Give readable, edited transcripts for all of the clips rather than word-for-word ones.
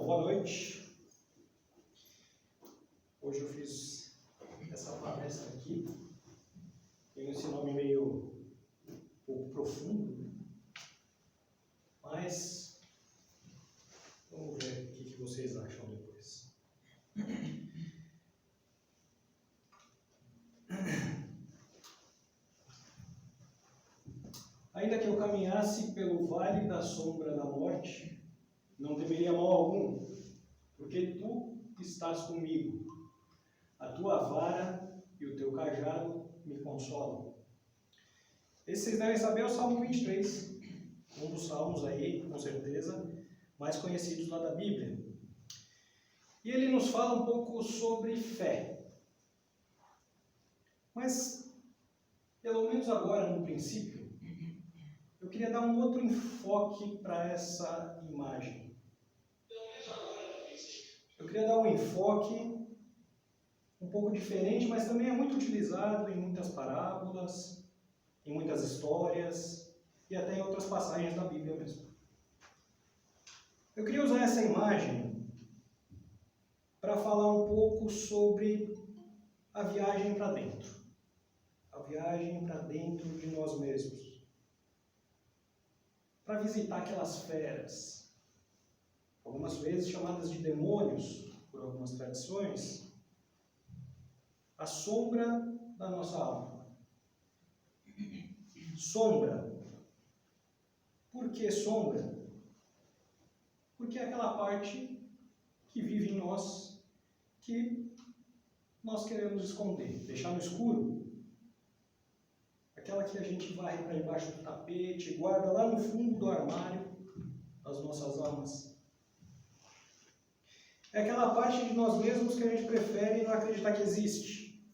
boa noite. Hoje eu fiz essa palestra aqui. Tem esse nome meio um pouco profundo, mas vamos ver o que vocês acham depois. Ainda que eu caminhasse pelo vale da sombra da morte, não temeria mal algum, porque tu estás comigo. A tua vara e o teu cajado me consolam. Esse vocês devem saber é o Salmo 23, um dos salmos aí, com certeza, mais conhecidos lá da Bíblia. E ele nos fala um pouco sobre fé. Mas, pelo menos agora, no princípio, eu queria dar um outro enfoque para essa imagem. Eu queria dar um enfoque um pouco diferente, mas também é muito utilizado em muitas parábolas, em muitas histórias e até em outras passagens da Bíblia mesmo. Eu queria usar essa imagem para falar um pouco sobre a viagem para dentro. A viagem para dentro de nós mesmos. Para visitar aquelas feras, algumas vezes chamadas de demônios, por algumas tradições, a sombra da nossa alma. Sombra. Por que sombra? Porque é aquela parte que vive em nós, que nós queremos esconder, deixar no escuro. Aquela que a gente varre para debaixo do tapete, guarda lá no fundo do armário das nossas almas. É aquela parte de nós mesmos que a gente prefere não acreditar que existe.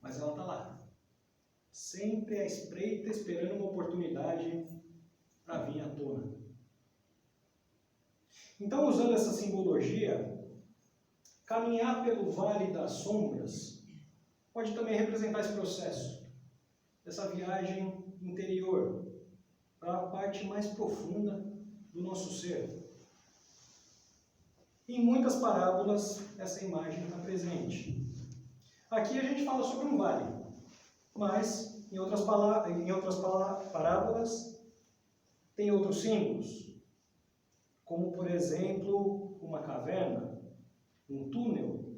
Mas ela está lá. Sempre à espreita, esperando uma oportunidade para vir à tona. Então, usando essa simbologia, caminhar pelo vale das sombras pode também representar esse processo. Essa viagem interior, para a parte mais profunda do nosso ser. Em muitas parábolas, essa imagem está presente. Aqui a gente fala sobre um vale, mas em outras parábolas tem outros símbolos, como, por exemplo, uma caverna, um túnel,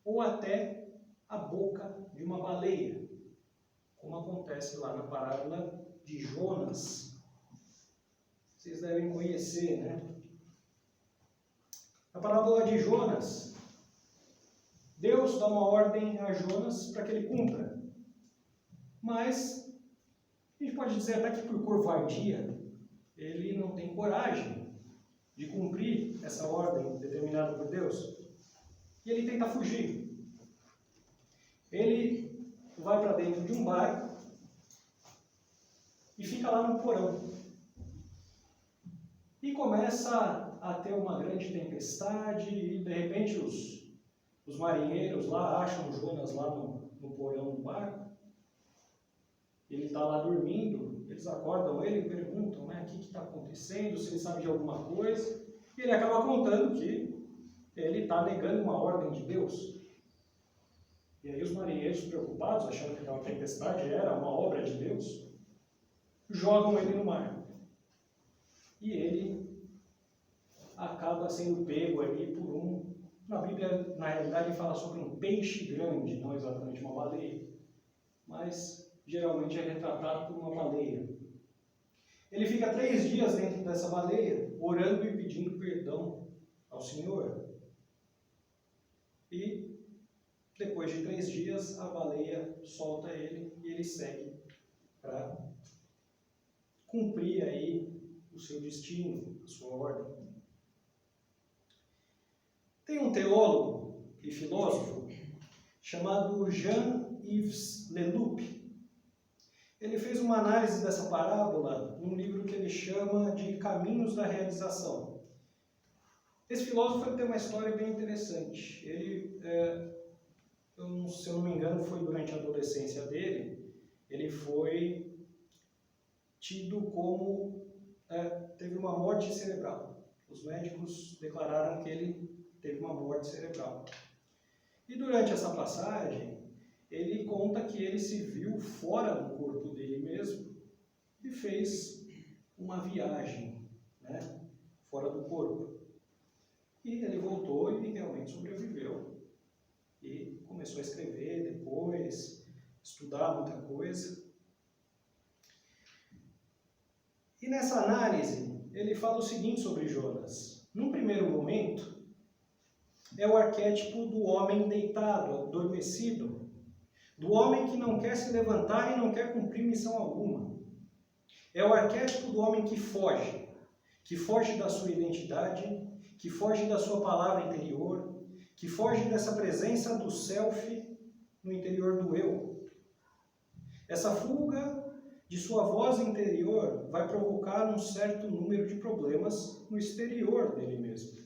ou até a boca de uma baleia, como acontece lá na parábola de Jonas. Vocês devem conhecer, né? Na parábola de Jonas, Deus dá uma ordem a Jonas para que ele cumpra. Mas, a gente pode dizer até que por covardia, ele não tem coragem de cumprir essa ordem determinada por Deus. E ele tenta fugir. Ele vai para dentro de um barco e fica lá no porão. E começa a ter uma grande tempestade e de repente os marinheiros lá acham Jonas lá no porão do barco. Ele está lá dormindo, eles acordam ele e perguntam, né, o que está acontecendo, se ele sabe de alguma coisa. E ele acaba contando que ele está negando uma ordem de Deus. E aí os marinheiros, preocupados, achando que aquela tempestade era uma obra de Deus, jogam ele no mar. E ele acaba sendo pego ali por na Bíblia, na realidade, fala sobre um peixe grande, não exatamente uma baleia, mas geralmente é retratado por uma baleia. Ele fica 3 dias dentro dessa baleia, orando e pedindo perdão ao Senhor. E depois de 3 dias, a baleia solta ele e ele segue para cumprir aí o seu destino, a sua ordem. Tem um teólogo e filósofo chamado Jean-Yves Leloup. Ele fez uma análise dessa parábola num livro que ele chama de Caminhos da Realização. Esse filósofo tem uma história bem interessante. Ele, se eu não me engano, foi durante a adolescência dele, ele foi tido como teve uma morte cerebral Os médicos declararam que ele teve uma morte cerebral. E durante essa passagem, ele conta que ele se viu fora do corpo dele mesmo e fez uma viagem, né, fora do corpo. E ele voltou e realmente sobreviveu. E começou a escrever depois, estudar muita coisa. E nessa análise, ele fala o seguinte sobre Jonas. Num primeiro momento, é o arquétipo do homem deitado, adormecido, do homem que não quer se levantar e não quer cumprir missão alguma. É o arquétipo do homem que foge da sua identidade, que foge da sua palavra interior, que foge dessa presença do self no interior do eu. Essa fuga de sua voz interior vai provocar um certo número de problemas no exterior dele mesmo.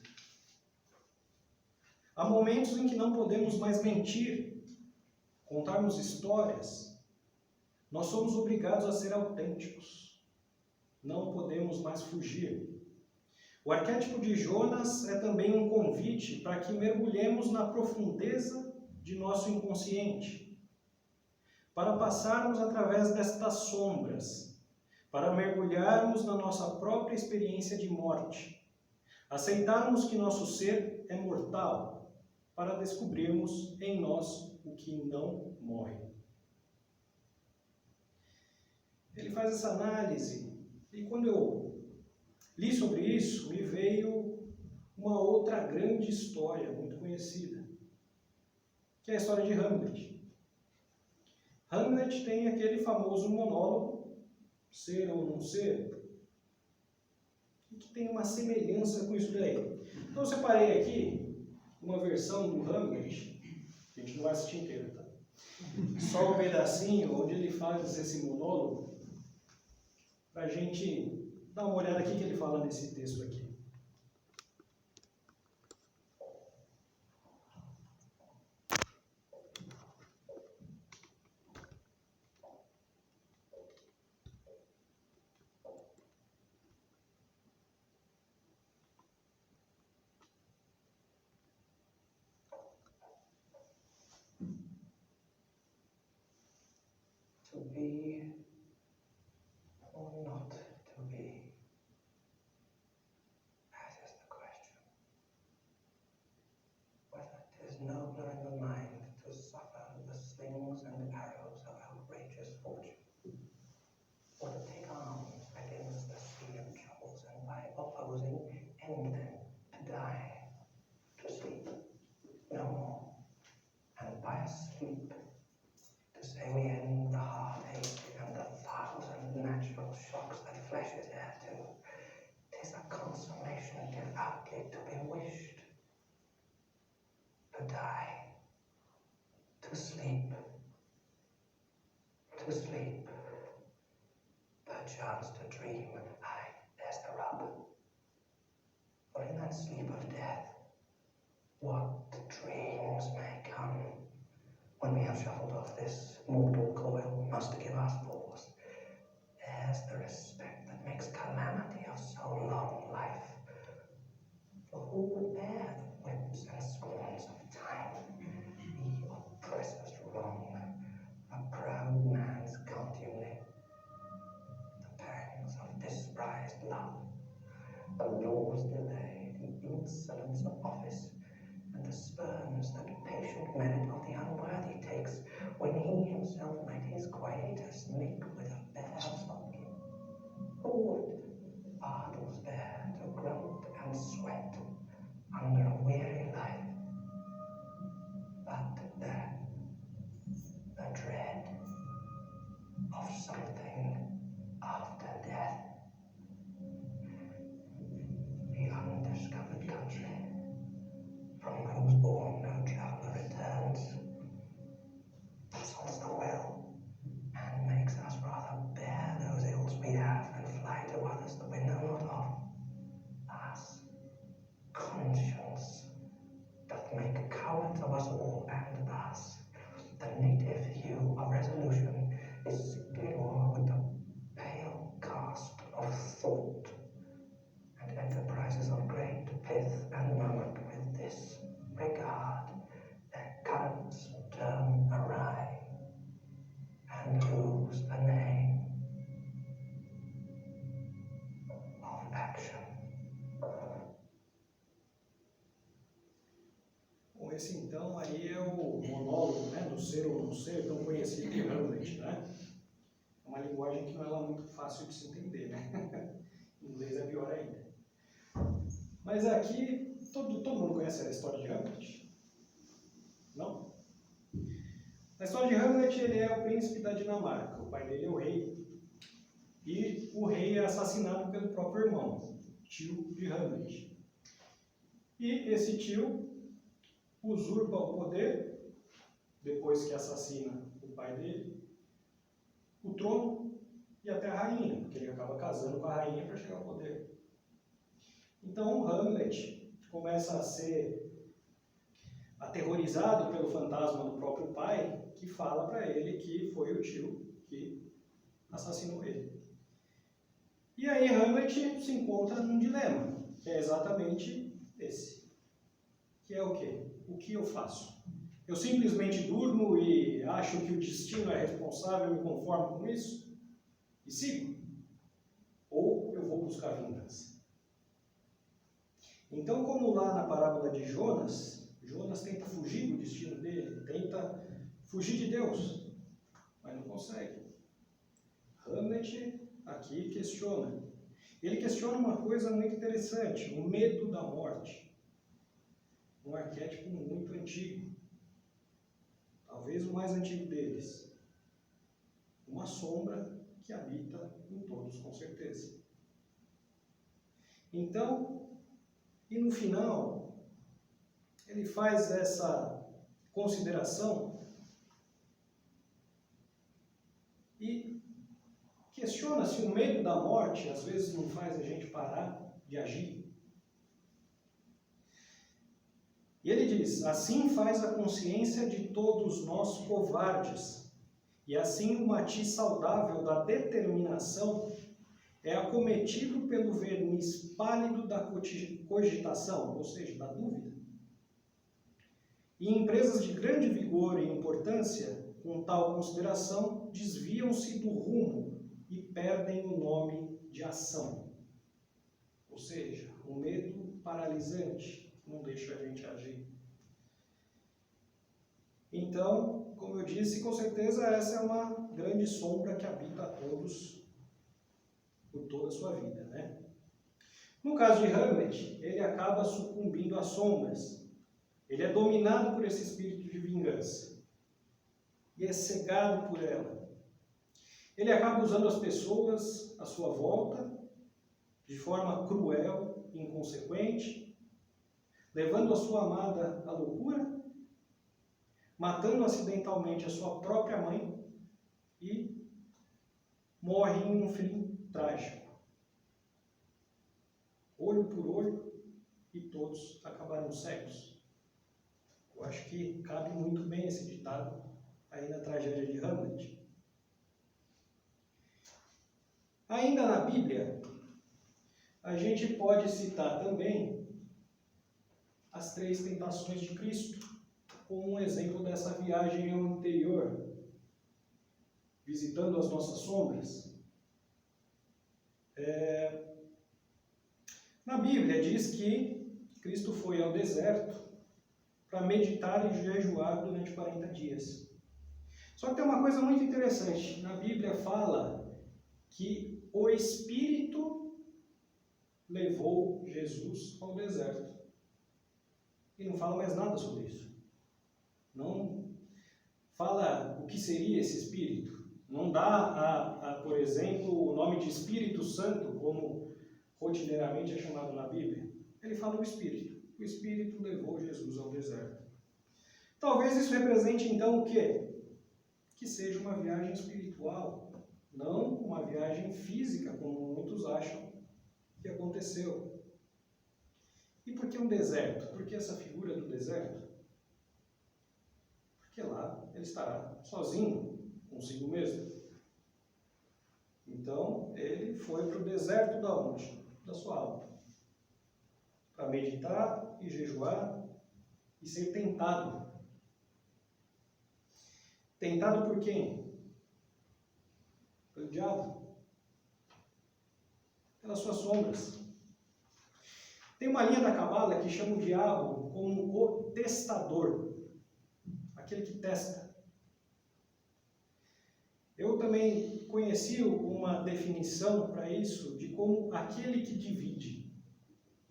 Há momentos em que não podemos mais mentir, contarmos histórias. Nós somos obrigados a ser autênticos. Não podemos mais fugir. O arquétipo de Jonas é também um convite para que mergulhemos na profundeza de nosso inconsciente, para passarmos através destas sombras, para mergulharmos na nossa própria experiência de morte, aceitarmos que nosso ser é mortal, para descobrirmos em nós o que não morre. Ele faz essa análise, e quando eu li sobre isso, me veio uma outra grande história, muito conhecida, que é a história de Hamlet. Hamlet tem aquele famoso monólogo, ser ou não ser, e que tem uma semelhança com isso daí. Então eu separei aqui uma versão do Hamlet, que a gente não vai assistir inteiro, tá? Só um pedacinho onde ele faz esse monólogo, para a gente dar uma olhada aqui que ele fala nesse texto aqui. To be or not to be? That is the question. Whether it is nobler in the mind to suffer the slings and arrows of outrageous fortune, or to take arms against the sea of troubles and by opposing end them, to die, to sleep no more, and by a sleep to say we end the heartache and the thousand natural shocks that flesh is heir to. 'Tis a consummation devoutly to be wished. To die, to sleep, perchance to dream. Aye, there's the rub. For in that sleep of death, what dreams may come. When we have shuffled off this mortal coil, must give us pause. There's the respect that makes calamity of so long life. For who would bear the whips and scorns of time? He oppresses wrong, a proud man's contumely. The pangs of despised love, the law's delay, the insolence of office, and the spurns that patient merit of the unworthy takes, when he himself made his quietus meek with a bare sulking. Who would Ardles bear to grunt and sweat under a weary life? But the dread of something after death, the undiscovered country, from whose bourne no traveller returns, puzzles the will, and makes us rather bear those ills we have and fly to esse então aí é o monólogo, né, do ser ou não ser, tão conhecido de Hamlet, né? É uma linguagem que não é lá muito fácil de se entender, né? Em inglês é pior ainda. Mas aqui, todo mundo conhece a história de Hamlet? Não? Na história de Hamlet, ele é o príncipe da Dinamarca, o pai dele é o rei. E o rei é assassinado pelo próprio irmão, tio de Hamlet. E esse tio usurpa o poder, depois que assassina o pai dele, o trono e até a rainha, porque ele acaba casando com a rainha para chegar ao poder. Então o Hamlet começa a ser aterrorizado pelo fantasma do próprio pai, que fala para ele que foi o tio que assassinou ele. E aí Hamlet se encontra num dilema, que é exatamente esse. Que é o quê? O que eu faço? Eu simplesmente durmo e acho que o destino é responsável e me conformo com isso? E sigo? Ou eu vou buscar vingança? Então, como lá na parábola de Jonas, Jonas tenta fugir do destino dele, tenta fugir de Deus, mas não consegue. Hamlet aqui questiona. Ele questiona uma coisa muito interessante, o medo da morte. Um arquétipo muito antigo, talvez o mais antigo deles. Uma sombra que habita em todos, com certeza. Então, e no final, ele faz essa consideração e questiona se o medo da morte às vezes não faz a gente parar de agir. E ele diz: assim faz a consciência de todos nós covardes, e assim o matiz saudável da determinação é acometido pelo verniz pálido da cogitação, ou seja, da dúvida. E empresas de grande vigor e importância, com tal consideração, desviam-se do rumo e perdem o nome de ação. Ou seja, o medo paralisante não deixa a gente agir. Então, como eu disse, com certeza essa é uma grande sombra que habita a todos por toda a sua vida, né? No caso de Hamlet, ele acaba sucumbindo às sombras. Ele é dominado por esse espírito de vingança e é cegado por ela. Ele acaba usando as pessoas à sua volta de forma cruel e inconsequente, levando a sua amada à loucura, matando acidentalmente a sua própria mãe e morre em um fim trágico. Olho por olho e todos acabaram cegos. Eu acho que cabe muito bem esse ditado aí na tragédia de Hamlet. Ainda na Bíblia, a gente pode citar também as 3 tentações de Cristo, como um exemplo dessa viagem ao interior, visitando as nossas sombras. Na Bíblia diz que Cristo foi ao deserto para meditar e jejuar durante 40 dias. Só que tem uma coisa muito interessante. Na Bíblia fala que o Espírito levou Jesus ao deserto. E não fala mais nada sobre isso. Não fala o que seria esse Espírito. Não dá, por exemplo, o nome de Espírito Santo, como rotineiramente é chamado na Bíblia. Ele fala o Espírito. O Espírito levou Jesus ao deserto. Talvez isso represente então o quê? Que seja uma viagem espiritual, não uma viagem física, como muitos acham que aconteceu. E por que um deserto? Por que essa figura do deserto? Porque lá ele estará sozinho, consigo mesmo. Então, ele foi para o deserto da onde? Da sua alma. Para meditar e jejuar e ser tentado. Tentado por quem? Pelo diabo. Pelas suas sombras. Tem uma linha da Cabala que chama o diabo como o testador, aquele que testa. Eu também conheci uma definição para isso de como aquele que divide.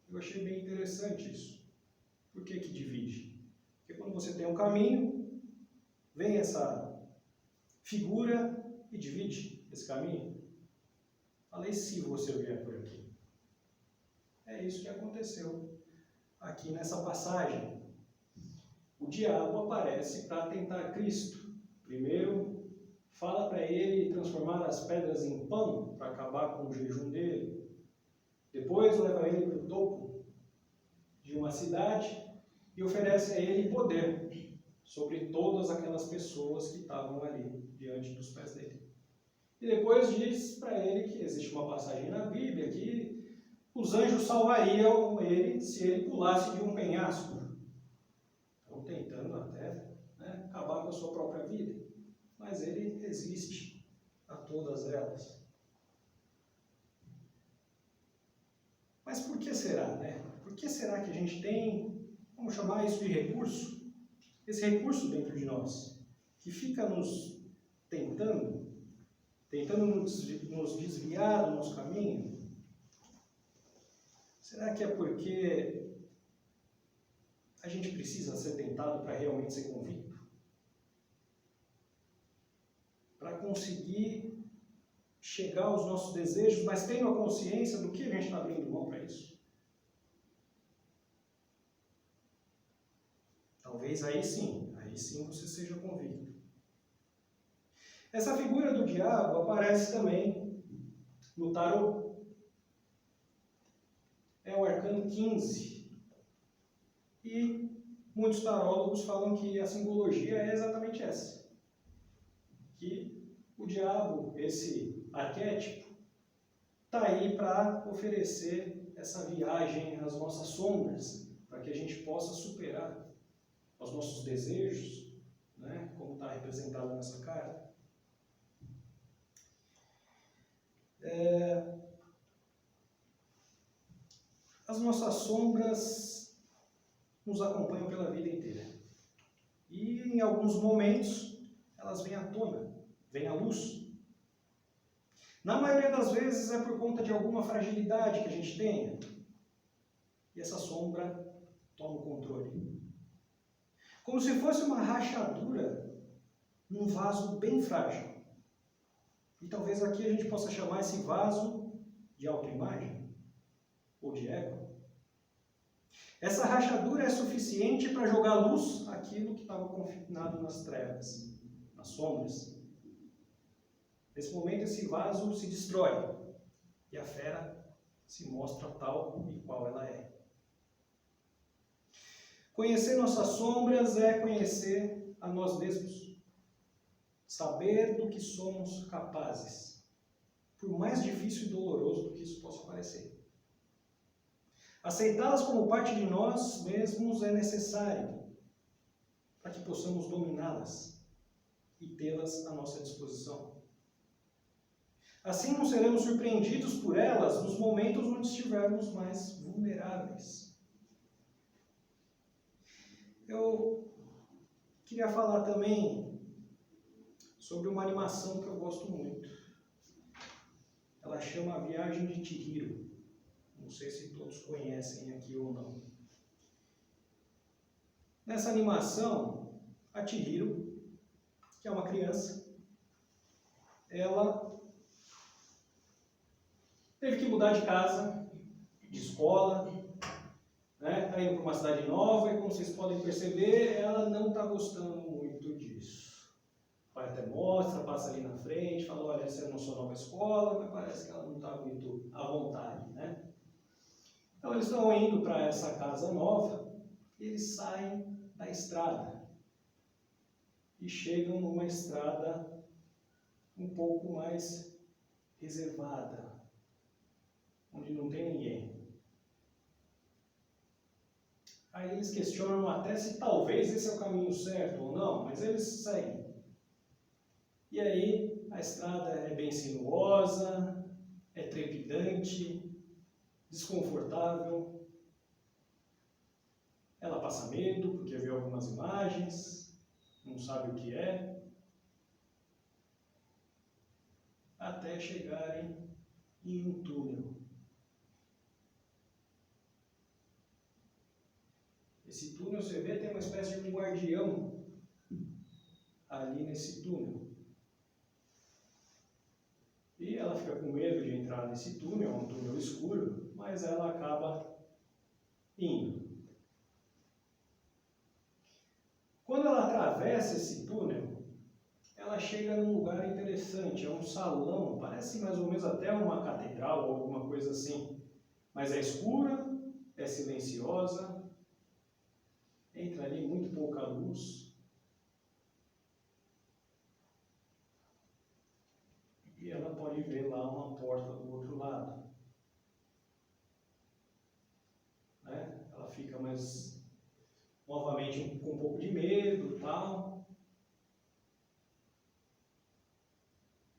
Eu achei bem interessante isso. Por que divide? Porque quando você tem um caminho, vem essa figura e divide esse caminho. Falei se você vier por aqui. É isso que aconteceu aqui nessa passagem. O diabo aparece para tentar Cristo. Primeiro, fala para ele transformar as pedras em pão para acabar com o jejum dele. Depois leva ele para o topo de uma cidade e oferece a ele poder sobre todas aquelas pessoas que estavam ali diante dos pés dele. E depois diz para ele que existe uma passagem na Bíblia que os anjos salvariam ele se ele pulasse de um penhasco. Estão tentando até acabar com a sua própria vida. Mas ele resiste a todas elas. Mas por que será, Por que será que a gente tem, vamos chamar isso de recurso? Esse recurso dentro de nós, que fica nos tentando nos desviar do nosso caminho? Será que é porque a gente precisa ser tentado para realmente ser convicto? Para conseguir chegar aos nossos desejos, mas tendo a consciência do que a gente está abrindo mão para isso? Talvez aí sim você seja convicto. Essa figura do diabo aparece também no tarô. É o arcano 15. E muitos tarólogos falam que a simbologia é exatamente essa. Que o diabo, esse arquétipo, está aí para oferecer essa viagem às nossas sombras, para que a gente possa superar os nossos desejos, como está representado nessa carta. As nossas sombras nos acompanham pela vida inteira. E em alguns momentos elas vêm à tona, vêm à luz. Na maioria das vezes é por conta de alguma fragilidade que a gente tenha. E essa sombra toma o controle. Como se fosse uma rachadura num vaso bem frágil. E talvez aqui a gente possa chamar esse vaso de autoimagem ou de ego. Essa rachadura é suficiente para jogar luz àquilo que estava confinado nas trevas, nas sombras. Nesse momento esse vaso se destrói e a fera se mostra tal e qual ela é. Conhecer nossas sombras é conhecer a nós mesmos. Saber do que somos capazes, por mais difícil e doloroso do que isso possa parecer. Aceitá-las como parte de nós mesmos é necessário para que possamos dominá-las e tê-las à nossa disposição. Assim não seremos surpreendidos por elas nos momentos onde estivermos mais vulneráveis. Eu queria falar também sobre uma animação que eu gosto muito. Ela chama A Viagem de Chihiro. Não sei se todos conhecem aqui ou não. Nessa animação, a Chihiro, que é uma criança, ela teve que mudar de casa, de escola, está indo para uma cidade nova e, como vocês podem perceber, ela não está gostando muito disso. O pai até mostra, passa ali na frente, fala, olha, essa é a nossa nova escola, mas parece que ela não está muito à vontade, Então eles estão indo para essa casa nova e eles saem da estrada e chegam numa estrada um pouco mais reservada, onde não tem ninguém. Aí eles questionam até se talvez esse é o caminho certo ou não, mas eles seguem. E aí a estrada é bem sinuosa, é trepidante, desconfortável. Ela passa medo porque vê algumas imagens, não sabe o que é, até chegarem em um túnel. Esse túnel, você vê, tem uma espécie de um guardião ali nesse túnel. E ela fica com medo de entrar nesse túnel, é um túnel escuro, mas ela acaba indo. Quando ela atravessa esse túnel, ela chega num lugar interessante, é um salão, parece mais ou menos até uma catedral ou alguma coisa assim, mas é escura, é silenciosa, entra ali muito pouca luz, e ela pode ver lá uma porta do outro lado. Né? Ela fica mais, novamente, com um pouco de medo e tal,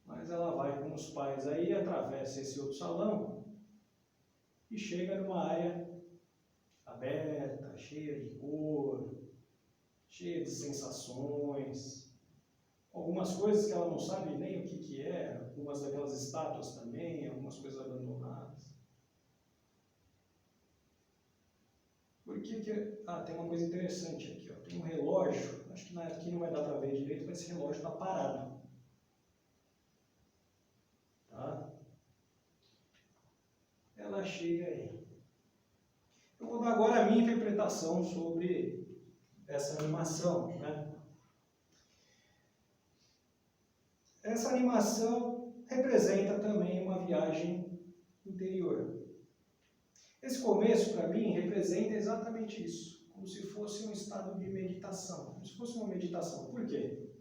mas ela vai com os pais aí, atravessa esse outro salão e chega numa área aberta, cheia de cor, cheia de sensações, algumas coisas que ela não sabe nem o que é, algumas daquelas estátuas também, algumas coisas abandonadas. Por que que... Ah, tem uma coisa interessante aqui, ó. Tem um relógio, acho que aqui não vai dar para ver direito, mas esse relógio está parado. Tá? Ela chega aí. Eu vou dar agora a minha interpretação sobre essa animação, né? Essa animação representa também uma viagem interior. Esse começo, para mim, representa exatamente isso, como se fosse um estado de meditação, como se fosse uma meditação. Por quê?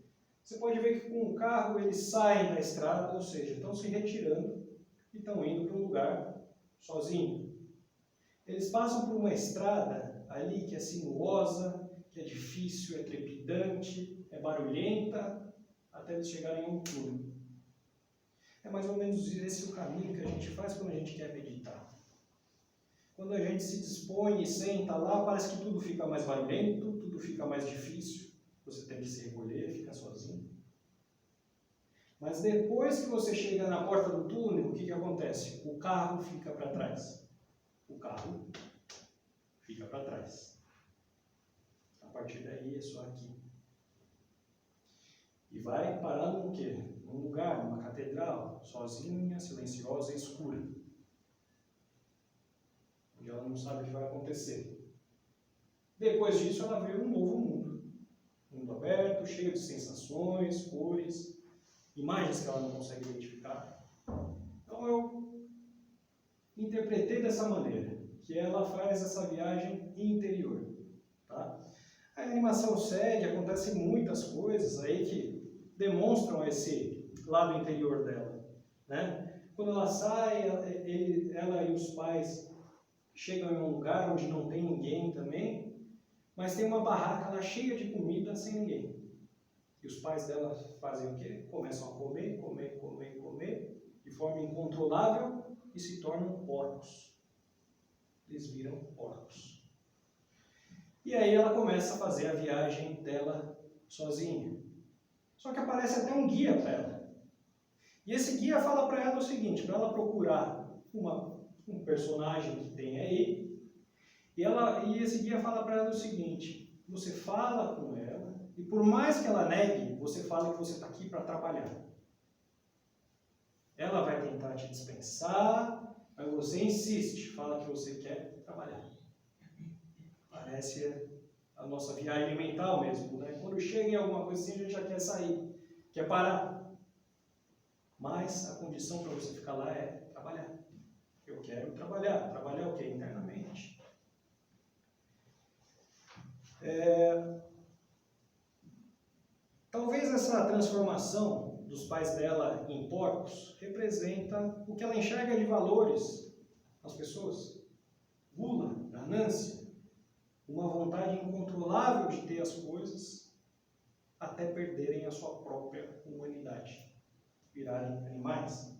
Você pode ver que com o carro eles saem da estrada, ou seja, estão se retirando e estão indo para um lugar sozinho. Eles passam por uma estrada ali que é sinuosa, que é difícil, é trepidante, é barulhenta, até eles chegarem a um túnel. É mais ou menos esse o caminho que a gente faz quando a gente quer meditar. Quando a gente se dispõe e senta lá, parece que tudo fica mais barulhento, tudo fica mais difícil, você tem que se recolher, ficar sozinho. Mas depois que você chega na porta do túnel, o que acontece? O carro fica para trás. O carro fica para trás. A partir daí é só aqui. E vai parar num quê? Num lugar, numa catedral, sozinha, silenciosa e escura. Onde ela não sabe o que vai acontecer. Depois disso, ela vê um novo mundo. Um mundo aberto, cheio de sensações, cores, imagens que ela não consegue identificar. Então eu interpretei dessa maneira, que ela faz essa viagem interior. Tá? A animação segue, acontecem muitas coisas aí que demonstram esse lado interior dela. Né? Quando ela sai, ela e os pais chegam em um lugar onde não tem ninguém também, mas tem uma barraca lá cheia de comida sem ninguém. E os pais dela fazem o quê? Começam a comer, comer, comer, comer, de forma incontrolável e se tornam porcos. Eles viram porcos. E aí ela começa a fazer a viagem dela sozinha. Só que aparece até um guia para ela. E esse guia fala para ela o seguinte, para ela procurar um personagem que tem aí, e esse guia fala para ela o seguinte, você fala com ela, e por mais que ela negue, você fala que você está aqui para trabalhar. Ela vai tentar te dispensar, mas você insiste, fala que você quer trabalhar. Parece a nossa viagem mental mesmo, né? Quando chega em alguma coisa assim, a gente já quer sair, quer parar. Mas a condição para você ficar lá é trabalhar. Eu quero trabalhar. Trabalhar o quê? Internamente. Talvez essa transformação dos pais dela em porcos representa o que ela enxerga de valores nas pessoas. Gula, ganância, uma vontade incontrolável de ter as coisas até perderem a sua própria humanidade, virarem animais.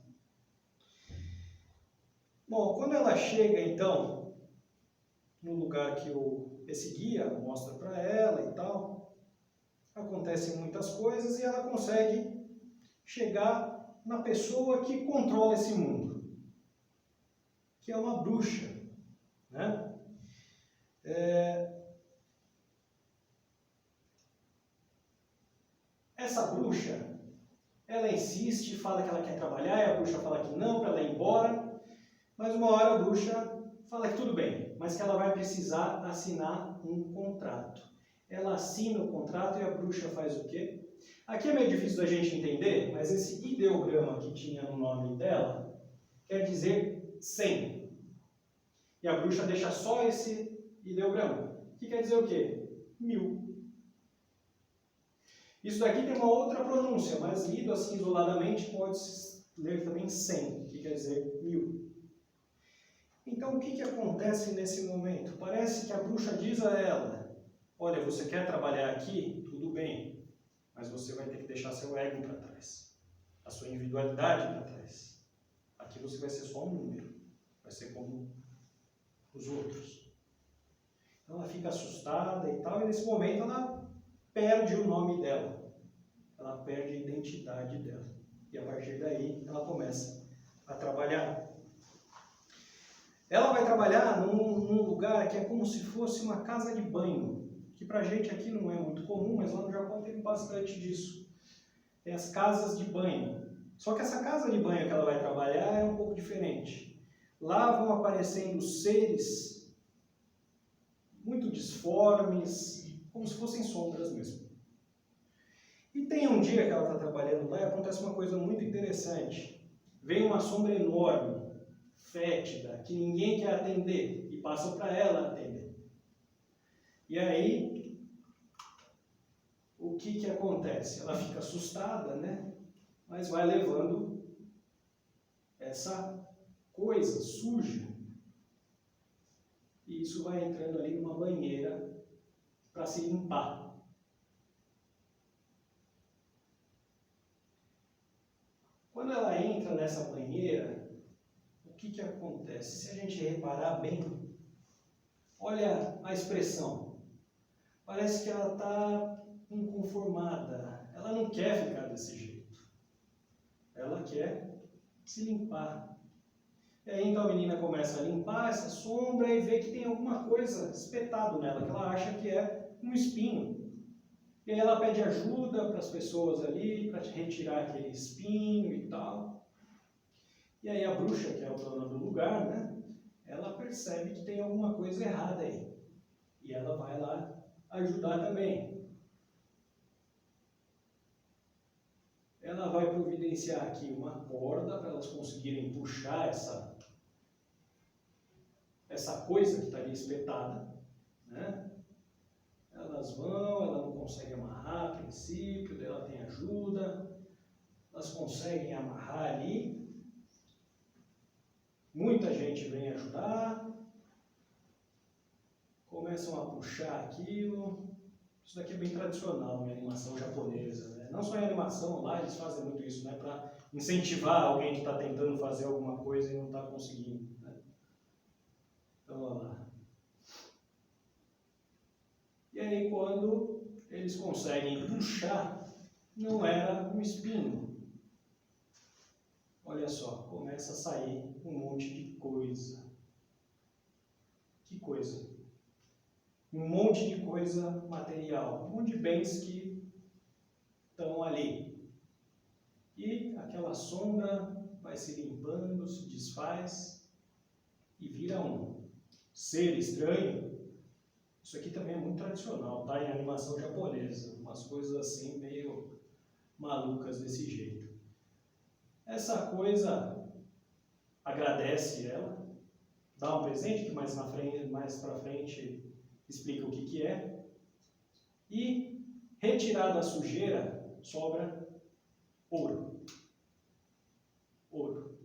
Bom, quando ela chega então no lugar que esse guia mostra para ela e tal. Acontecem muitas coisas e ela consegue chegar na pessoa que controla esse mundo, que é uma bruxa, né? Essa bruxa, ela insiste, fala que ela quer trabalhar, e a bruxa fala que não, para ela ir embora, mas uma hora a bruxa fala que tudo bem, mas que ela vai precisar assinar um contrato. Ela assina o contrato e a bruxa faz o quê? Aqui é meio difícil da gente entender, mas esse ideograma que tinha no nome dela quer dizer 100. E a bruxa deixa só esse ideograma, que quer dizer o quê? 1000. Isso daqui tem uma outra pronúncia, mas lido assim isoladamente pode-se ler também 100, que quer dizer 1000. Então o que acontece nesse momento? Parece que a bruxa diz a ela: olha, você quer trabalhar aqui? Tudo bem, mas você vai ter que deixar seu ego para trás, a sua individualidade para trás. Aqui você vai ser só um número, vai ser como os outros. Então ela fica assustada e tal, e nesse momento ela perde o nome dela, ela perde a identidade dela, e a partir daí ela começa a trabalhar. Ela vai trabalhar num lugar que é como se fosse uma casa de banho, que pra gente aqui não é muito comum, mas lá no Japão tem bastante disso. Tem as casas de banho. Só que essa casa de banho que ela vai trabalhar é um pouco diferente. Lá vão aparecendo seres muito disformes, como se fossem sombras mesmo. E tem um dia que ela está trabalhando lá e acontece uma coisa muito interessante. Vem uma sombra enorme, fétida, que ninguém quer atender, e passa para ela atender. E aí, o que acontece? Ela fica assustada, né? Mas vai levando essa coisa suja, e isso vai entrando ali numa banheira para se limpar. Quando ela entra nessa banheira, o que acontece? Se a gente reparar bem, olha a expressão. Parece que ela está inconformada. Ela não quer ficar desse jeito. Ela quer se limpar. E aí então a menina começa a limpar essa sombra e vê que tem alguma coisa espetado nela, que ela acha que é um espinho. E aí ela pede ajuda para as pessoas ali, para retirar aquele espinho e tal. E aí a bruxa, que é a dona do lugar, né, ela percebe que tem alguma coisa errada aí. E ela vai lá ajudar também. Ela vai providenciar aqui uma corda para elas conseguirem puxar essa coisa que está ali espetada, né? Elas vão, ela não consegue amarrar a princípio, daí ela tem ajuda, elas conseguem amarrar ali, muita gente vem ajudar, começam a puxar aquilo. Isso daqui é bem tradicional em animação japonesa, né? Não só em animação, lá eles fazem muito isso, né? Para incentivar alguém que está tentando fazer alguma coisa e não está conseguindo, né? Então, olha lá. E aí, quando eles conseguem puxar, não era um espinho. Olha só, começa a sair um monte de coisa. Que coisa? Um monte de coisa material, um monte de bens que estão ali. E aquela sombra vai se limpando, se desfaz e vira um ser estranho. Isso aqui também é muito tradicional, tá? Em animação japonesa, umas coisas assim meio malucas desse jeito. Essa coisa agradece ela, dá um presente que mais para frente explica o que é, e retirada a sujeira sobra ouro. Ouro.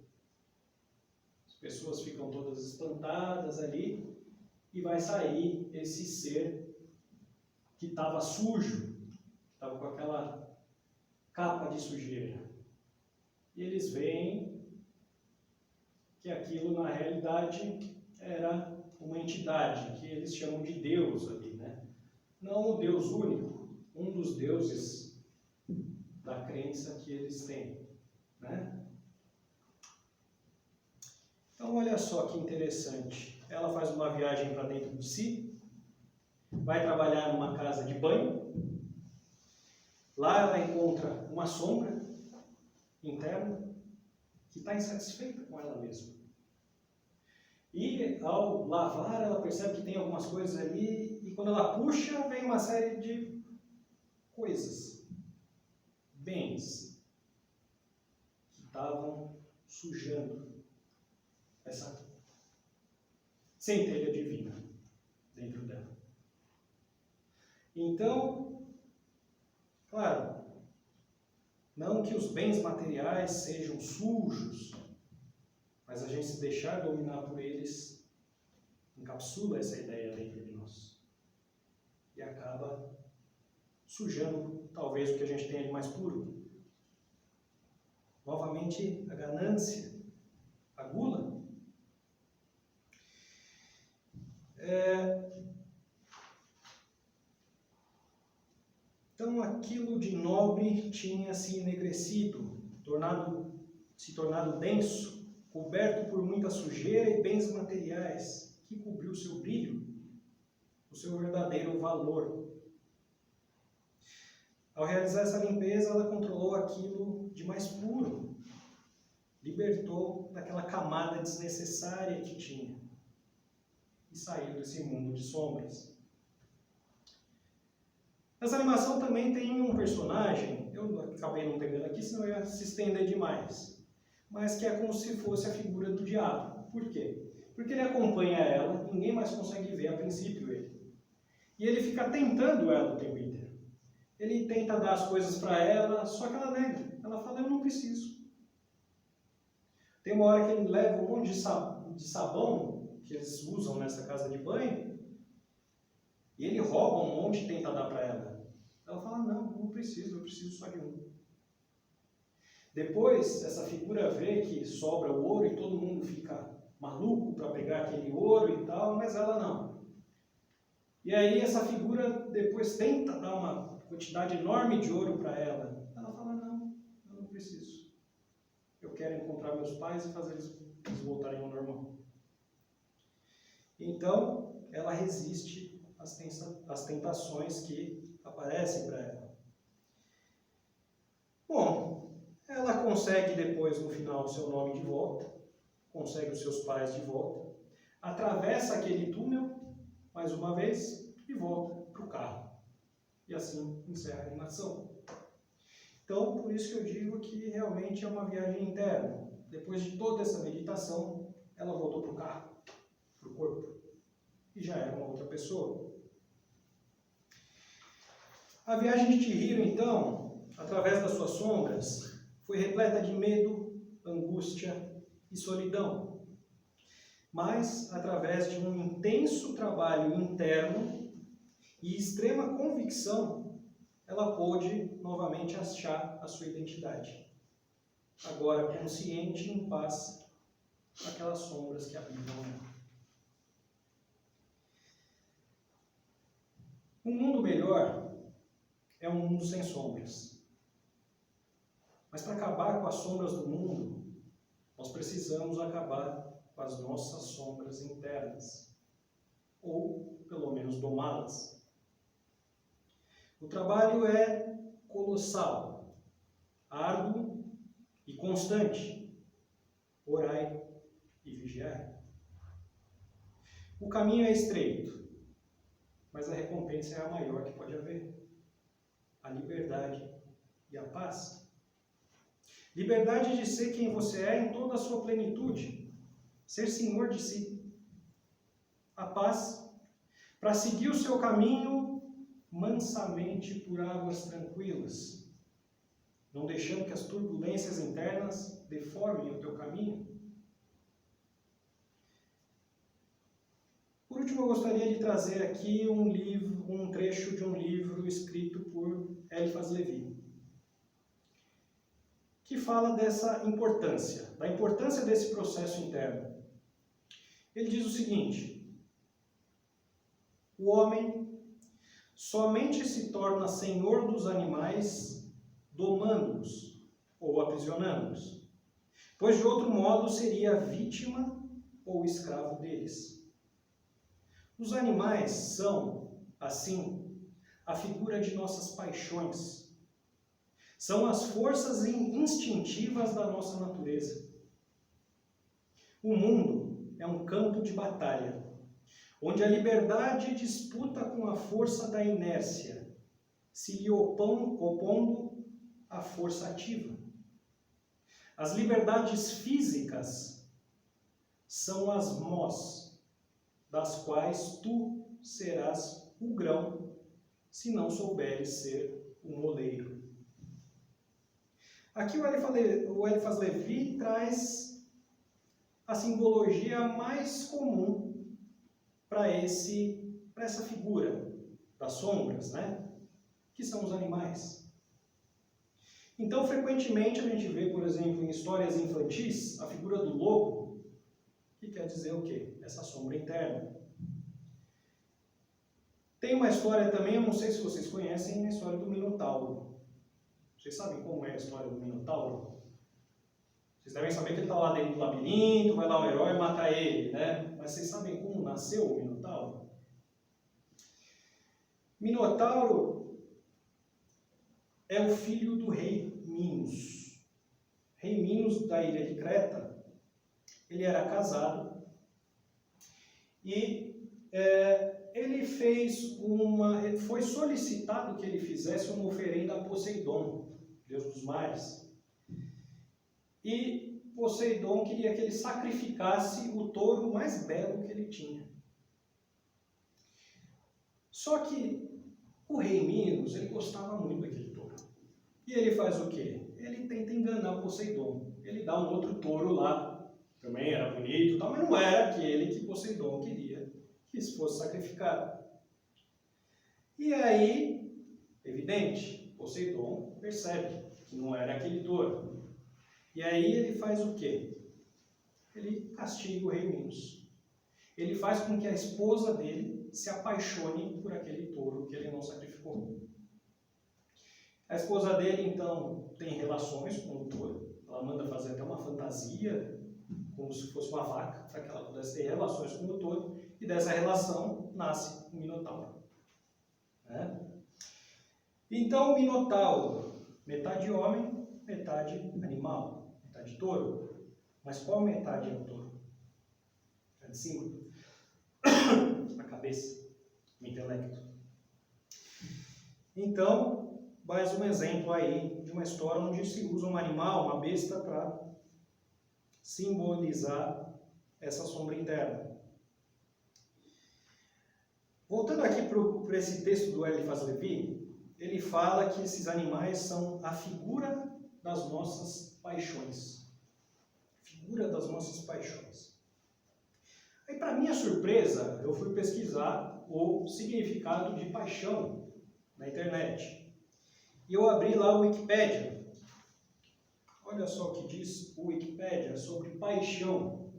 As pessoas ficam todas espantadas ali e vai sair esse ser que estava sujo, estava com aquela capa de sujeira. E eles veem que aquilo na realidade era uma entidade que eles chamam de Deus ali, né? Não o Deus único, um dos deuses da crença que eles têm, né? Então, olha só que interessante. Ela faz uma viagem para dentro de si, vai trabalhar numa casa de banho. Lá ela encontra uma sombra interna que está insatisfeita com ela mesma. E ao lavar, ela percebe que tem algumas coisas ali, e quando ela puxa, vem uma série de coisas, bens, que estavam sujando essa centelha divina dentro dela. Então, claro, não que os bens materiais sejam sujos, mas a gente se deixar dominar por eles encapsula essa ideia dentro de nós. E acaba sujando, talvez, o que a gente tenha de mais puro. Novamente, a ganância, a gula. Então, aquilo de nobre tinha se enegrecido, se tornado denso, coberto por muita sujeira e bens materiais, que cobriu o seu brilho, o seu verdadeiro valor. Ao realizar essa limpeza, ela controlou aquilo de mais puro, libertou daquela camada desnecessária que tinha e saiu desse mundo de sombras. Essa animação também tem um personagem, eu acabei não pegando aqui, senão eu ia se estender demais, mas que é como se fosse a figura do diabo. Por quê? Porque ele acompanha ela, ninguém mais consegue ver a princípio ele. E ele fica tentando ela o tempo inteiro. Ele tenta dar as coisas para ela, só que ela nega. Ela fala, eu não preciso. Tem uma hora que ele leva um monte de sabão que eles usam nessa casa de banho, e ele rouba um monte e tenta dar para ela. Ela fala, não preciso, eu preciso só de um. Depois, essa figura vê que sobra o ouro e todo mundo fica maluco para pegar aquele ouro e tal, mas ela não. E aí essa figura depois tenta dar uma quantidade enorme de ouro para ela. Ela fala, não, eu não preciso. Eu quero encontrar meus pais e fazer eles voltarem ao normal. Então, ela resiste às tentações que aparecem para ela. Bom, ela consegue depois, no final, o seu nome de volta, consegue os seus pais de volta, atravessa aquele túnel, mais uma vez, e volta para o carro. E assim encerra a animação. Então, por isso que eu digo que realmente é uma viagem interna. Depois de toda essa meditação, ela voltou para o carro, para o corpo, e já era uma outra pessoa. A viagem de Chihiro, então, através das suas sombras, foi repleta de medo, angústia e solidão. Mas, através de um intenso trabalho interno e extrema convicção, ela pôde novamente achar a sua identidade. Agora consciente e em paz com aquelas sombras que habitam nela. Um mundo melhor é um mundo sem sombras. Mas para acabar com as sombras do mundo, nós precisamos acabar com as nossas sombras internas. Ou, pelo menos, domá-las. O trabalho é colossal, árduo e constante. Orai e vigiai. O caminho é estreito, mas a recompensa é a maior que pode haver. A liberdade e a paz. Liberdade de ser quem você é em toda a sua plenitude. Ser senhor de si. A paz para seguir o seu caminho mansamente por águas tranquilas, não deixando que as turbulências internas deformem o teu caminho. Por último, eu gostaria de trazer aqui um trecho de um livro escrito por Eliphas Levi, que fala da importância desse processo interno. Ele diz o seguinte: O homem somente se torna senhor dos animais domando-os ou aprisionando-os, pois de outro modo seria vítima ou escravo deles. Os animais são, assim, a figura de nossas paixões. São as forças instintivas da nossa natureza. O mundo é um campo de batalha, onde a liberdade disputa com a força da inércia, se lhe opondo à força ativa. As liberdades físicas são as mós, das quais tu serás o grão, se não souberes ser o moleiro. Aqui o Eliphas Levi traz a simbologia mais comum para essa figura das sombras, né? Que são os animais. Então, frequentemente, a gente vê, por exemplo, em histórias infantis, a figura do lobo, que quer dizer o quê? Essa sombra interna. Tem uma história também, eu não sei se vocês conhecem, a história do Minotauro. Vocês sabem como é a história do Minotauro? Vocês devem saber que ele está lá dentro do labirinto, vai lá o herói matar ele, né? Mas vocês sabem como nasceu o Minotauro? Minotauro é o filho do rei Minos. Rei Minos da ilha de Creta. Ele era casado e ele foi solicitado que ele fizesse uma oferenda a Poseidon, deus dos mares. E Poseidon queria que ele sacrificasse o touro mais belo que ele tinha. Só que o rei Minos, ele gostava muito daquele touro. E ele faz o quê? Ele tenta enganar Poseidon. Ele dá um outro touro lá, também era bonito, mas não era aquele que Poseidon queria que fosse sacrificado. E aí, evidente, Poseidon percebe que não era aquele touro. E aí ele faz o quê? Ele castiga o rei Minos. Ele faz com que a esposa dele se apaixone por aquele touro que ele não sacrificou. A esposa dele, então, tem relações com o touro. Ela manda fazer até uma fantasia, como se fosse uma vaca, para que ela pudesse ter relações com o touro. E dessa relação nasce o Minotauro. Né? Então, o Minotauro, metade homem, metade animal, metade touro. Mas qual metade é o touro? É de cima. A cabeça, o intelecto. Então, mais um exemplo aí de uma história onde se usa um animal, uma besta, para simbolizar essa sombra interna. Voltando aqui para esse texto do Eliphas Levi, ele fala que esses animais são a figura das nossas paixões. Figura das nossas paixões. Aí, para minha surpresa, eu fui pesquisar o significado de paixão na internet. E eu abri lá o Wikipédia. Olha só o que diz o Wikipédia sobre paixão.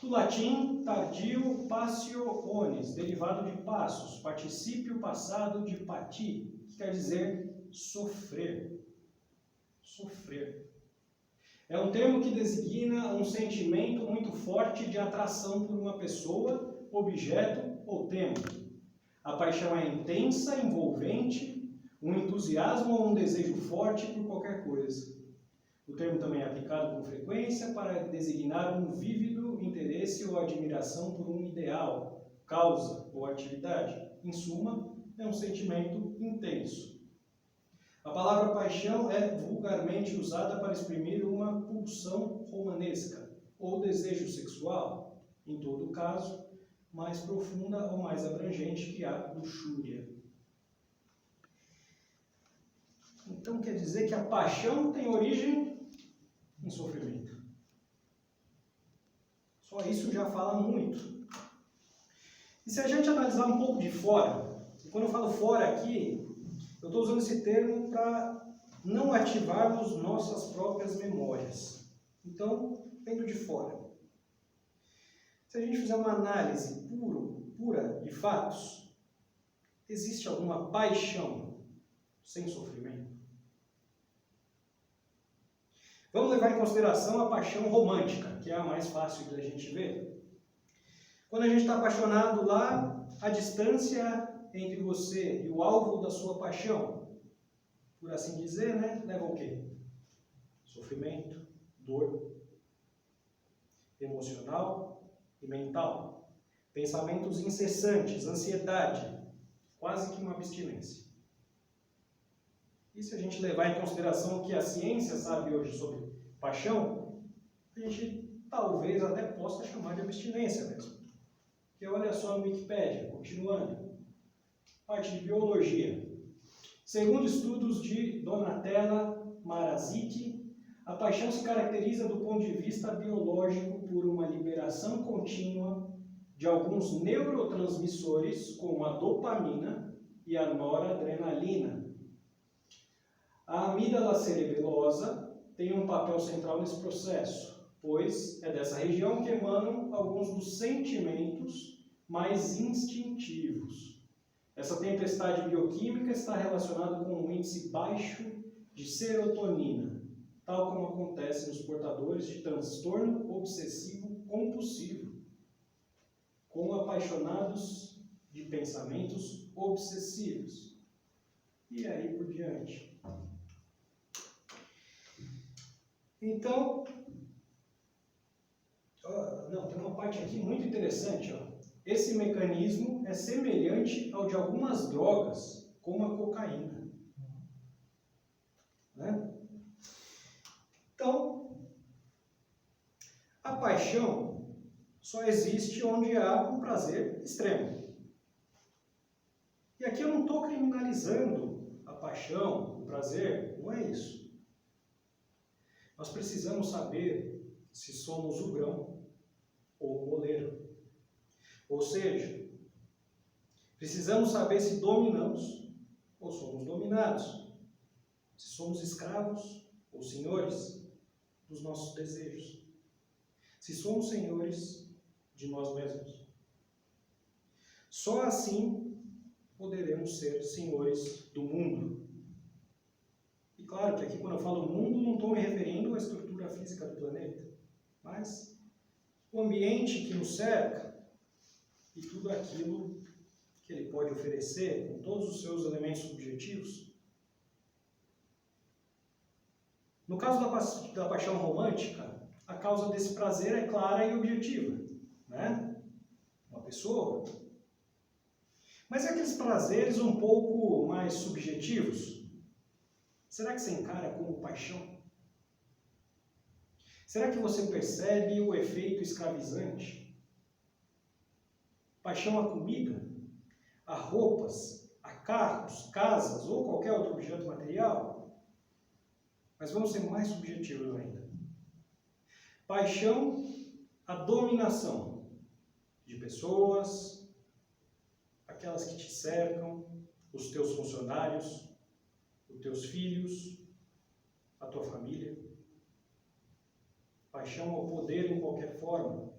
Do latim, tardio passiones, derivado de passos, particípio passado de pati, que quer dizer sofrer. Sofrer. É um termo que designa um sentimento muito forte de atração por uma pessoa, objeto ou tema. A paixão é intensa, envolvente, um entusiasmo ou um desejo forte por qualquer coisa. O termo também é aplicado com frequência para designar um vívido interesse ou admiração por um ideal, causa ou atividade. Em suma, é um sentimento intenso. A palavra paixão é vulgarmente usada para exprimir uma pulsão romanesca ou desejo sexual, em todo caso, mais profunda ou mais abrangente que a luxúria. Então quer dizer que a paixão tem origem em sofrimento. Só isso já fala muito. E se a gente analisar um pouco de fora, e quando eu falo fora aqui, eu estou usando esse termo para não ativarmos nossas próprias memórias. Então, vendo de fora. Se a gente fizer uma análise pura de fatos, existe alguma paixão sem sofrimento? Vamos levar em consideração a paixão romântica, que é a mais fácil da gente ver. Quando a gente está apaixonado lá, a distância entre você e o alvo da sua paixão, por assim dizer, né, leva ao quê? Sofrimento, dor, emocional e mental. Pensamentos incessantes, ansiedade, quase que uma abstinência. E se a gente levar em consideração o que a ciência sabe hoje sobre paixão, a gente talvez até possa chamar de abstinência mesmo. Porque olha só no Wikipédia, continuando. Parte de biologia. Segundo estudos de Donatella Marazic, a paixão se caracteriza do ponto de vista biológico por uma liberação contínua de alguns neurotransmissores, como a dopamina e a noradrenalina. A amígdala cerebelosa tem um papel central nesse processo, pois é dessa região que emanam alguns dos sentimentos mais instintivos. Essa tempestade bioquímica está relacionada com um índice baixo de serotonina, tal como acontece nos portadores de transtorno obsessivo compulsivo, com apaixonados de pensamentos obsessivos. E aí por diante. Então, tem uma parte aqui muito interessante, ó. Esse mecanismo é semelhante ao de algumas drogas, como a cocaína. Né? Então, a paixão só existe onde há um prazer extremo. E aqui eu não estou criminalizando a paixão, o prazer, não é isso. Nós precisamos saber se somos o grão ou o moleiro. Ou seja, precisamos saber se dominamos ou somos dominados, se somos escravos ou senhores dos nossos desejos, se somos senhores de nós mesmos. Só assim poderemos ser senhores do mundo. E claro que aqui quando eu falo mundo, não estou me referindo à estrutura física do planeta, mas o ambiente que nos cerca e tudo aquilo que ele pode oferecer, com todos os seus elementos subjetivos. No caso da paixão romântica, a causa desse prazer é clara e objetiva, né? Uma pessoa. Mas e aqueles prazeres um pouco mais subjetivos? Será que você encara como paixão? Será que você percebe o efeito escravizante? Paixão à comida, a roupas, a carros, casas ou qualquer outro objeto material? Mas vamos ser mais subjetivos ainda. Paixão à dominação de pessoas, aquelas que te cercam, os teus funcionários, os teus filhos, a tua família. Paixão ao poder em qualquer forma.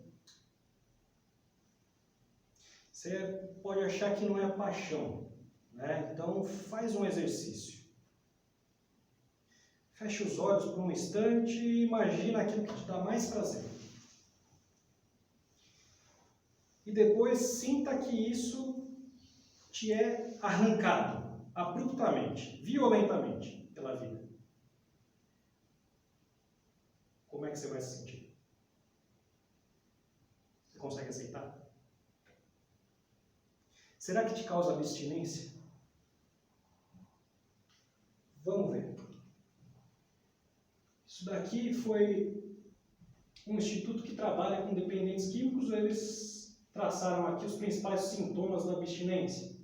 Você pode achar que não é paixão, né? Então faz um exercício. Fecha os olhos por um instante e imagina aquilo que te dá mais prazer. E depois sinta que isso te é arrancado, abruptamente, violentamente, pela vida. Como é que você vai se sentir? Você consegue aceitar? Será que te causa abstinência? Vamos ver. Isso daqui foi um instituto que trabalha com dependentes químicos. Eles traçaram aqui os principais sintomas da abstinência: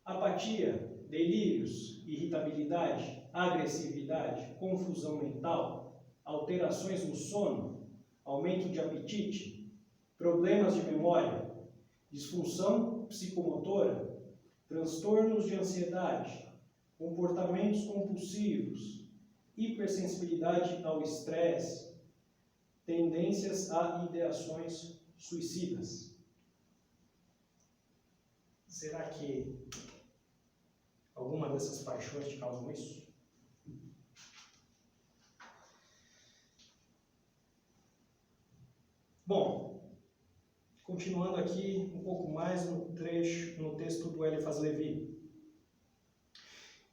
apatia, delírios, irritabilidade, agressividade, confusão mental, alterações no sono, aumento de apetite, problemas de memória, disfunção psicomotora, transtornos de ansiedade, comportamentos compulsivos, hipersensibilidade ao estresse, tendências a ideações suicidas. Será que alguma dessas paixões te causam isso? Bom, continuando aqui um pouco mais no texto do Eliphas Levi.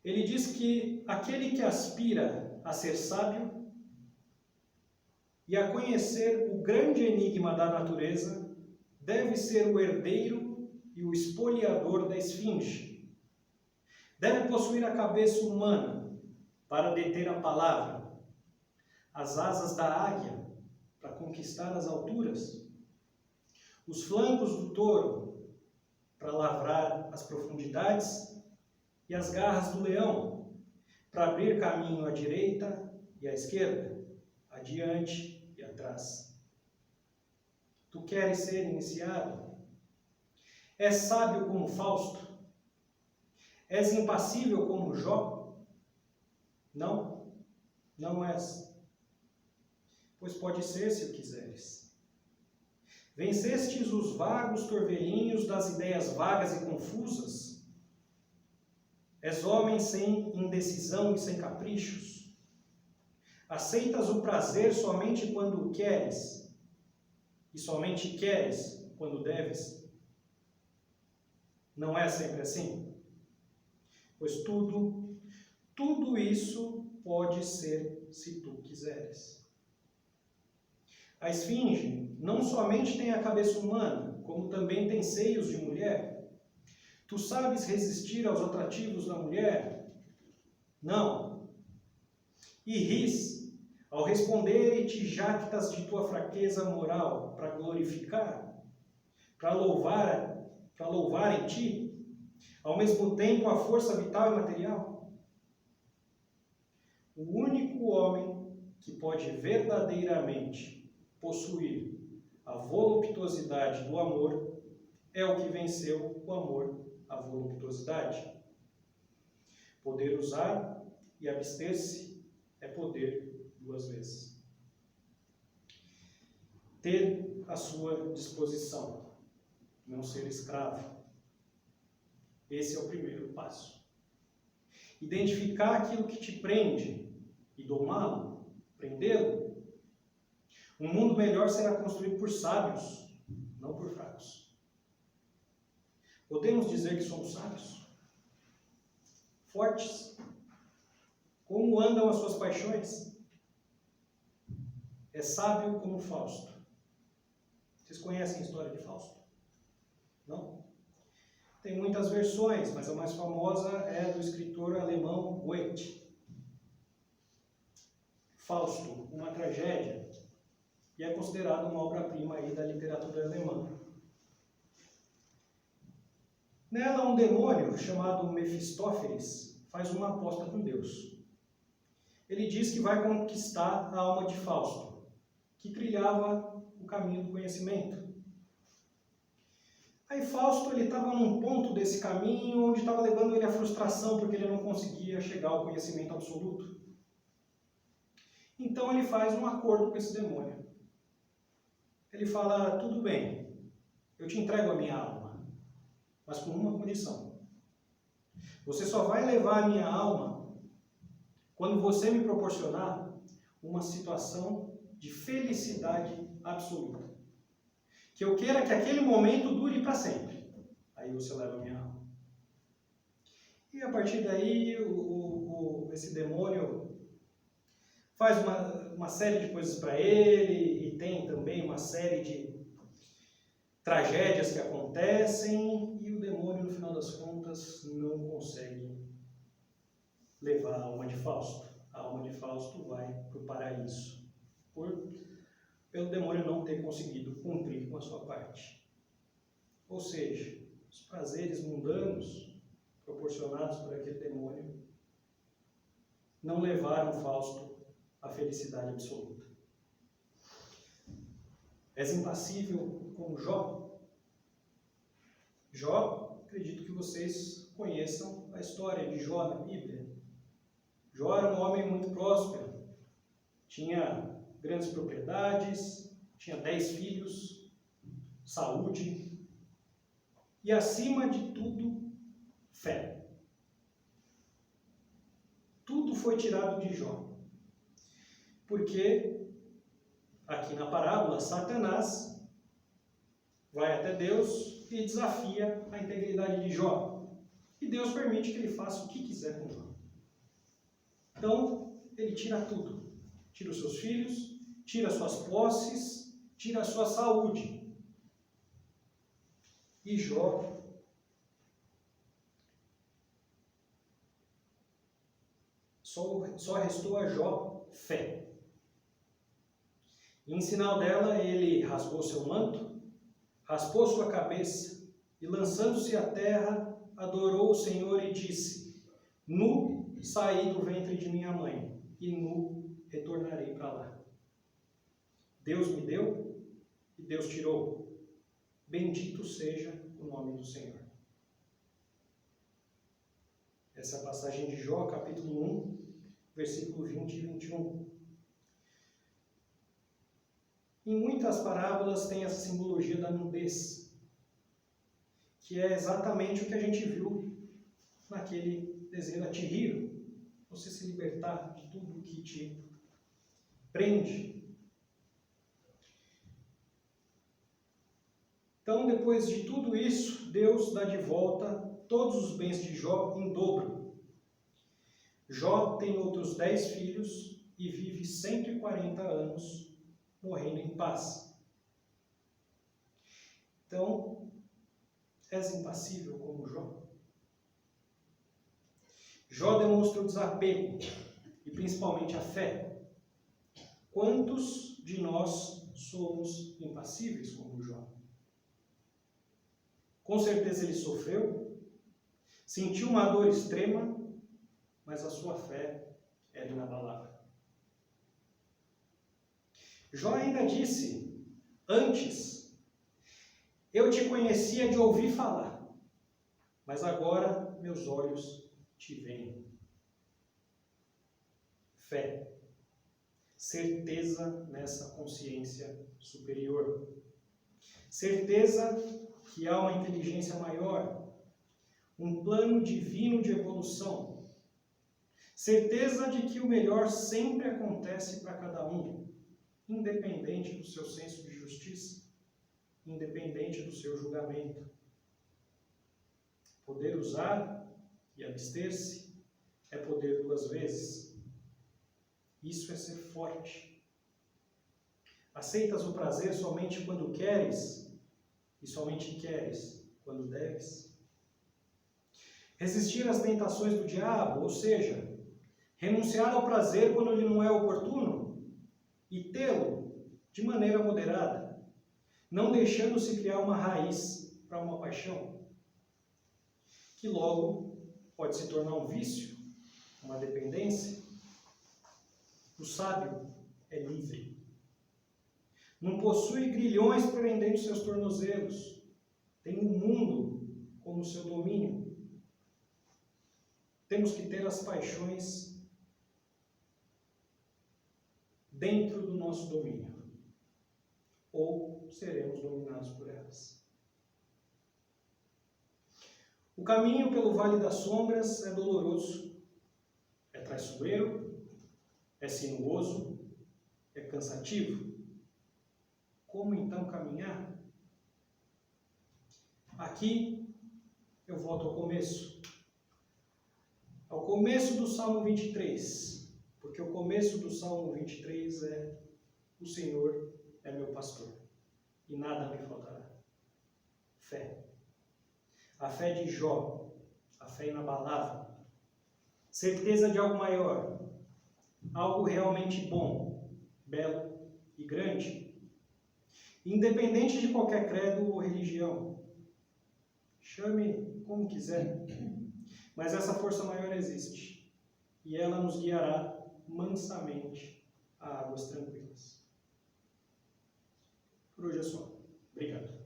Ele diz que aquele que aspira a ser sábio e a conhecer o grande enigma da natureza deve ser o herdeiro e o espoliador da esfinge. Deve possuir a cabeça humana para deter a palavra, as asas da águia para conquistar as alturas, os flancos do touro para lavrar as profundidades e as garras do leão para abrir caminho à direita e à esquerda, adiante e atrás. Tu queres ser iniciado? És sábio como Fausto? És impassível como Jó? Não, não és. Pois pode ser se o quiseres. Vencestes os vagos torvelinhos das ideias vagas e confusas? És homem sem indecisão e sem caprichos? Aceitas o prazer somente quando o queres, e somente queres quando deves? Não é sempre assim? Pois tudo isso pode ser se tu quiseres. A esfinge não somente tem a cabeça humana, como também tem seios de mulher. Tu sabes resistir aos atrativos da mulher? Não. E ris ao responder e te jactas de tua fraqueza moral para glorificar, para louvar em ti, ao mesmo tempo a força vital e material? O único homem que pode verdadeiramente possuir a voluptuosidade do amor é o que venceu o amor à voluptuosidade. Poder usar e abster-se é poder duas vezes. Ter à sua disposição, não ser escravo. Esse é o primeiro passo. Identificar aquilo que te prende e domá-lo, prendê-lo. Um mundo melhor será construído por sábios, não por fracos. Podemos dizer que somos sábios? Fortes? Como andam as suas paixões? É sábio como Fausto. Vocês conhecem a história de Fausto? Não? Tem muitas versões, mas a mais famosa é do escritor alemão Goethe. Fausto, uma tragédia, e é considerado uma obra-prima aí da literatura alemã. Nela, um demônio chamado Mefistófeles faz uma aposta com Deus. Ele diz que vai conquistar a alma de Fausto, que trilhava o caminho do conhecimento. Aí Fausto estava num ponto desse caminho onde estava levando ele à frustração, porque ele não conseguia chegar ao conhecimento absoluto. Então ele faz um acordo com esse demônio. Ele fala, tudo bem, eu te entrego a minha alma, mas com uma condição. Você só vai levar a minha alma quando você me proporcionar uma situação de felicidade absoluta. Que eu queira que aquele momento dure para sempre. Aí você leva a minha alma. E a partir daí, esse demônio faz uma série de coisas para ele, e tem também uma série de tragédias que acontecem, e o demônio, no final das contas, não consegue levar a alma de Fausto. A alma de Fausto vai para o paraíso, pelo demônio não ter conseguido cumprir com a sua parte. Ou seja, os prazeres mundanos proporcionados por aquele demônio não levaram Fausto à felicidade absoluta. És impassível como Jó? Jó, acredito que vocês conheçam a história de Jó na Bíblia. Jó era um homem muito próspero, tinha grandes propriedades, tinha 10 filhos, saúde. e, acima de tudo, fé. Tudo foi tirado de Jó. Porque, aqui na parábola, Satanás vai até Deus e desafia a integridade de Jó. E Deus permite que ele faça o que quiser com Jó. Então, ele tira tudo. Tira os seus filhos, tira as suas posses, tira a sua saúde. E Jó só restou a Jó fé. E em sinal dela, ele rasgou seu manto, raspou sua cabeça e, lançando-se à terra, adorou o Senhor e disse: Nu saí do ventre de minha mãe, e nu retornarei para lá. Deus me deu e Deus tirou. Bendito seja o nome do Senhor. Essa é a passagem de Jó, capítulo 1, versículo 20 e 21. Em muitas parábolas tem essa simbologia da nudez, que é exatamente o que a gente viu naquele desenho da Chihiro. Você se libertar de tudo que te prende. Então, depois de tudo isso, Deus dá de volta todos os bens de Jó em dobro. Jó tem outros 10 filhos e vive 140 anos morrendo em paz. Então, és impassível como Jó? Jó demonstra o desapego e principalmente a fé. Quantos de nós somos impassíveis como Jó? Com certeza ele sofreu, sentiu uma dor extrema, mas a sua fé era inabalável. Jó ainda disse: antes eu te conhecia de ouvir falar, mas agora meus olhos te veem. Fé, certeza nessa consciência superior, certeza que há uma inteligência maior, um plano divino de evolução, certeza de que o melhor sempre acontece para cada um, independente do seu senso de justiça, independente do seu julgamento. Poder usar e abster-se é poder 2 vezes. Isso é ser forte. Aceitas o prazer somente quando queres e somente queres quando deves. Resistir às tentações do diabo, ou seja, renunciar ao prazer quando ele não é oportuno, e tê-lo de maneira moderada, não deixando-se criar uma raiz para uma paixão, que logo pode se tornar um vício, uma dependência. O sábio é livre. Não possui grilhões prendendo seus tornozelos. Tem o mundo como seu domínio. Temos que ter as paixões dentro do nosso domínio, ou seremos dominados por elas. O caminho pelo vale das sombras é doloroso, é traiçoeiro, é sinuoso, é cansativo. Como então caminhar? Aqui eu volto ao começo do Salmo 23. Porque o começo do Salmo 23 é: o Senhor é meu pastor, e nada me faltará. Fé. A fé de Jó, a fé inabalável. Certeza de algo maior, algo realmente bom, belo e grande. Independente de qualquer credo ou religião. Chame como quiser, mas essa força maior existe, e ela nos guiará mansamente a águas tranquilas. Por hoje é só. Obrigado.